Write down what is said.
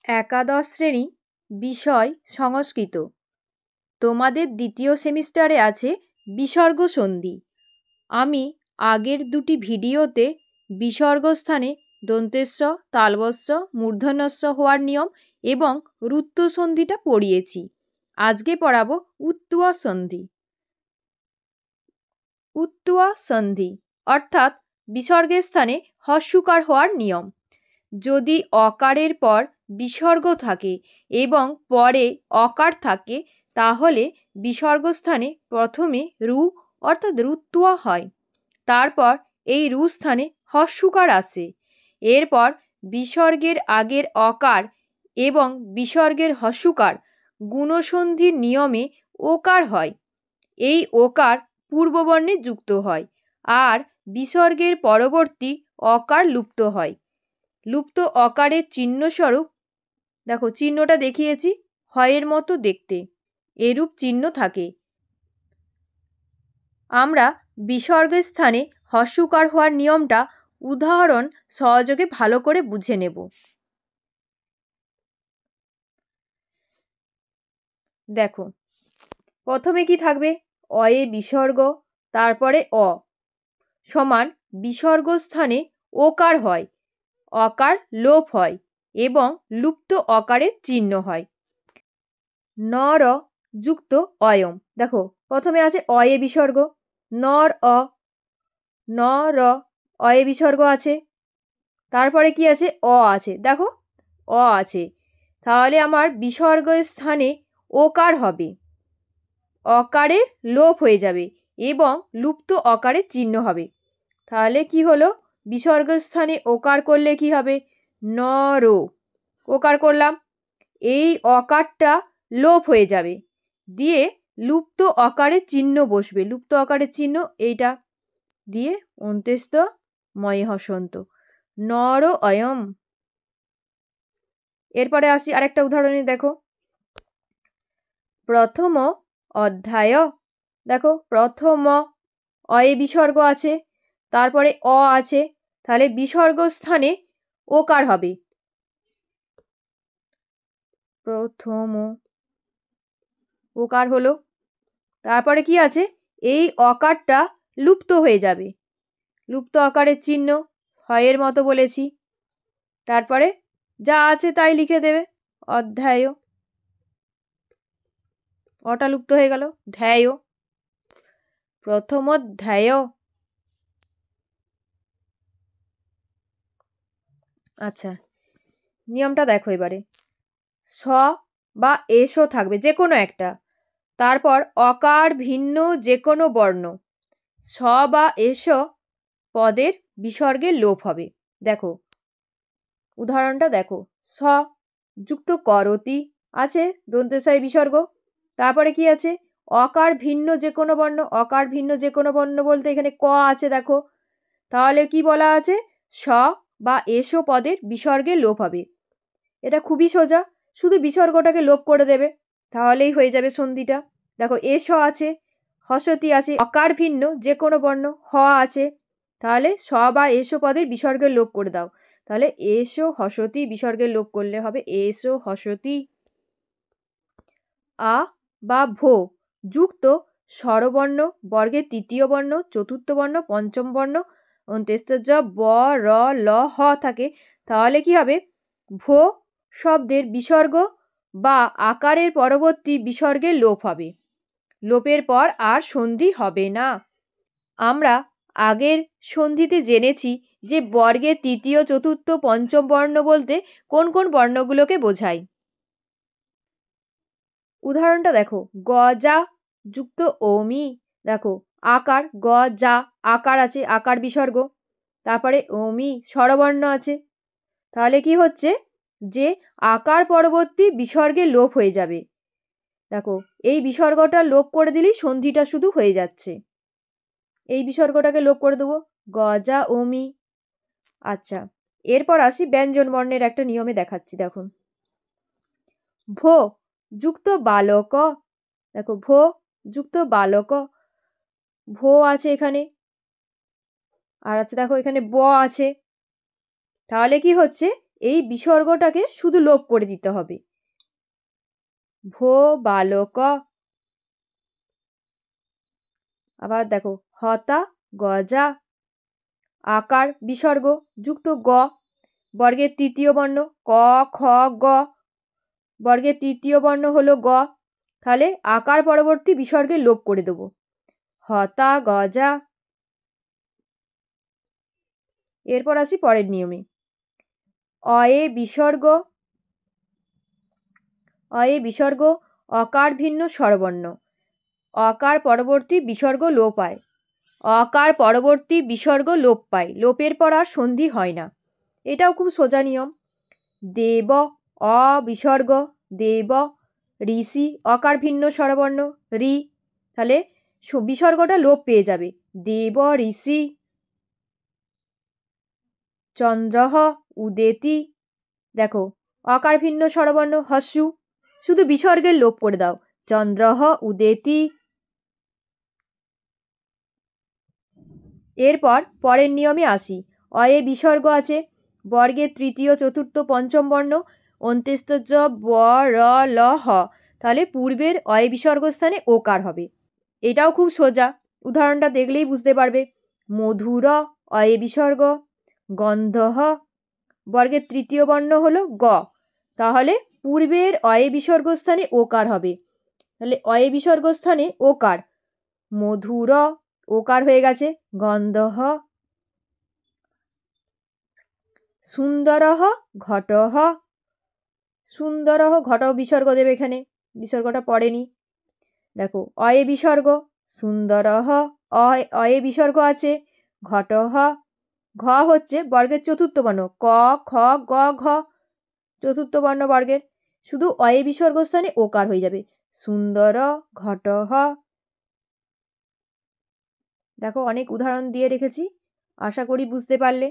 একাদশ শ্রেণী, বিষয় সংস্কৃত। তোমাদের দ্বিতীয় সেমিস্টারে আছে বিসর্গ সন্ধি। আমি আগের দুটি ভিডিওতে বিসর্গস্থানে দন্তেস্ব, তালবস্য, মূর্ধন্যস্ব হওয়ার নিয়ম এবং রুত্ব সন্ধিটা পড়িয়েছি। আজকে পড়াবো উত্তুয়া সন্ধি। উত্তুয়া সন্ধি অর্থাৎ বিসর্গের স্থানে হস্যকার হওয়ার নিয়ম। যদি অকারের পর বিসর্গ থাকে এবং পরে অকার থাকে তাহলে বিসর্গস্থানে প্রথমে রু অর্থাৎ রুত্তুয়া হয়, তারপর এই রু স্থানে হস্যকার আসে। এরপর বিসর্গের আগের অকার এবং বিসর্গের হস্যকার গুণসন্ধির নিয়মে ওকার হয়। এই ওকার পূর্ববর্ণে যুক্ত হয় আর বিসর্গের পরবর্তী অকার লুপ্ত হয়। লুপ্ত অকারের চিহ্নস্বরূপ, দেখো চিহ্নটা দেখিয়েছি, হয়ের মতো দেখতে এরূপ চিহ্ন থাকে। আমরা বিসর্গের স্থানে হস্যকার হওয়ার নিয়মটা উদাহরণ সহযোগে ভালো করে বুঝে নেব। দেখো প্রথমে কি থাকবে, অয়ে বিসর্গ, তারপরে অ সমান বিসর্গ স্থানে ওকার হয়, অকার লোপ হয় এবং লুপ্ত অকারের চিহ্ন হয়। নর যুক্ত অয়ম, দেখো প্রথমে আছে অয়ে বিসর্গ, নর অ, নর অয়ে বিসর্গ আছে, তারপরে কি আছে অ আছে, দেখো অ আছে, তাহলে আমার বিসর্গের স্থানে ওকার হবে, অকারের লোপ হয়ে যাবে এবং লুপ্ত অকারের চিহ্ন হবে। তাহলে কি হলো, বিসর্গের স্থানে ওকার করলে কি হবে, নর, ওকার করলাম, এই অকারটা লোপ হয়ে যাবে, দিয়ে লুপ্ত অকারের চিহ্ন বসবে, লুপ্ত অকারের চিহ্ন এইটা দিয়ে অন্ত্যেস্ত ময়ে হসন্ত, নর অয়ম। এরপরে আসি আরেকটা উদাহরণে, দেখো প্রথম অধ্যায়, দেখো প্রথম অয়ে বিসর্গ আছে, তারপরে অ আছে, তাহলে বিসর্গ স্থানে ওকার হবে, প্রথম ওকার হলো, তারপরে কি আছে, এই অকারটা লুপ্ত হয়ে যাবে, লুপ্ত অকারের চিহ্ন হয়ের মতো বলেছি, তারপরে যা আছে তাই লিখে দেবে, অধ্যায়, অটা লুপ্ত হয়ে গেল, ধ্যায়, প্রথম অধ্যায়। আচ্ছা নিয়মটা দেখো এবারে, স বা এসো থাকবে যে কোনো একটা, তারপর অকার ভিন্ন যে কোনো বর্ণ, স বা এস পদের বিসর্গে লোপ হবে। দেখো উদাহরণটা দেখো, স যুক্ত করতি আছে দন্তেশয় বিসর্গ, তারপরে কি আছে অকার ভিন্ন যে কোনো বর্ণ, অকার ভিন্ন যে কোনো বর্ণ বলতে এখানে ক আছে, দেখো তাহলে কি বলা আছে, স বা এসো পদের বিসর্গে লোপ হবে। এটা খুবই সোজা, শুধু বিসর্গটাকে লোপ করে দেবে তাহলেই হয়ে যাবে সন্ধিটা। দেখো এস আছে, হসতি আছে, অকার ভিন্ন যে কোনো বর্ণ, হ আছে, তাহলে স বা এসো পদের বিসর্গের লোপ করে দাও, তাহলে এসো হসতি বিসর্গের লোপ করলে হবে এসো হসতি। আ বা ভো যুক্ত স্বরবর্ণ, বর্গের তৃতীয় বর্ণ, চতুর্থ বর্ণ, পঞ্চম বর্ণ, অন্ত্যেস্ত জ ব র ল হ থাকে, তাহলে কি হবে, ভো শব্দের বিসর্গ বা আকারের পরবর্তী বিসর্গের লোপ হবে, লোপের পর আর সন্ধি হবে না। আমরা আগের সন্ধিতে জেনেছি যে বর্গের তৃতীয়, চতুর্থ, পঞ্চম বর্ণ বলতে কোন কোন বর্ণগুলোকে বোঝায়। উদাহরণটা দেখো, গ যা যুক্ত ওমি, দেখো আকার গ যা আকার আছে, আকার বিসর্গ, তারপরে ওমি স্বরবর্ণ আছে, তাহলে কি হচ্ছে যে আকার পরবর্তী বিসর্গে লোপ হয়ে যাবে, দেখো এই বিসর্গটা লোপ করে দিলেই সন্ধিটা শুধু হয়ে যাচ্ছে, এই বিসর্গটাকে লোপ করে দেবো, গ যা ওমি। আচ্ছা এরপর আসি ব্যঞ্জন বর্ণের একটা নিয়মে দেখাচ্ছি, দেখো ভো যুক্ত বালক, দেখো ভো যুক্ত বালক, ভো আছে এখানে, আর আছে দেখো এখানে ব আছে, তাহলে কি হচ্ছে এই বিসর্গটাকে শুধু লোপ করে দিতে হবে। ভো বালক। আবার দেখো হতা গজা, আকার বিসর্গ যুক্ত গ, বর্গের তৃতীয় বর্ণ ক খ গ, বর্গের তৃতীয় বর্ণ হলো গ, তাহলে আকার পরবর্তী বিসর্গে লোপ করে দেব। হতা গজা। এরপর আসি পরের নিয়মে। অয়ে বিসর্গ, অয়ে বিসর্গ অকার ভিন্ন স্বরবর্ণ, অকার পরবর্তী বিসর্গ লোপ পায়, অকার পরবর্তী বিসর্গ লোপ পায়, লোপের পর আর সন্ধি হয় না। এটাও খুব সোজা নিয়ম। দেব অ বিসর্গ দেব, ঋষি অকার ভিন্ন স্বরবর্ণ রি, তাহলে বিসর্গটা লোপ পেয়ে যাবে। দেব ঋষি। চন্দ্রহ উদেতি, দেখো অকার ভিন্ন স্বরবর্ণ হস্যু, শুধু বিসর্গের লোপ করে দাও। চন্দ্রহ উদেতি। এরপর পরের নিয়মে আসি। অয়ে বিসর্গ আছে, বর্গের তৃতীয় চতুর্থ পঞ্চম বর্ণ অন্ত্যেষ্টিজ ব র ল হ, তাহলে পূর্বের অয়ে বিসর্গ স্থানে ওকার হবে। এটাও খুব সোজা, উদাহরণটা দেখলেই বুঝতে পারবে। মধুর অয়ে বিসর্গ, গন্ধহ বর্গের তৃতীয় বর্ণ হলো গ, তাহলে পূর্বের অয়ে বিসর্গ স্থানে ওকার হবে। তাহলে অয়ে বিসর্গ স্থানে ওকার, মধুর ওকার হয়ে গেছে। গন্ধহ। সুন্দরহ ঘটহ, সুন্দরহ ঘট বিসর্গ দেবে এখানে, বিসর্গটা পড়েনি। দেখো অয়ে বিসর্গ সুন্দরহ, অয়ে বিসর্গ আছে ঘটহ, ঘ হচ্ছে বর্গের চতুর্থ বর্ণ ক খ গ ঘ, চতুর্থ বর্ণ বর্গের, শুধু অয়ে বিসর্গ স্থানে ওকার হয়ে যাবে। সুন্দর ঘটহ। দেখো অনেক উদাহরণ দিয়ে রেখেছি, আশা করি বুঝতে পারলে।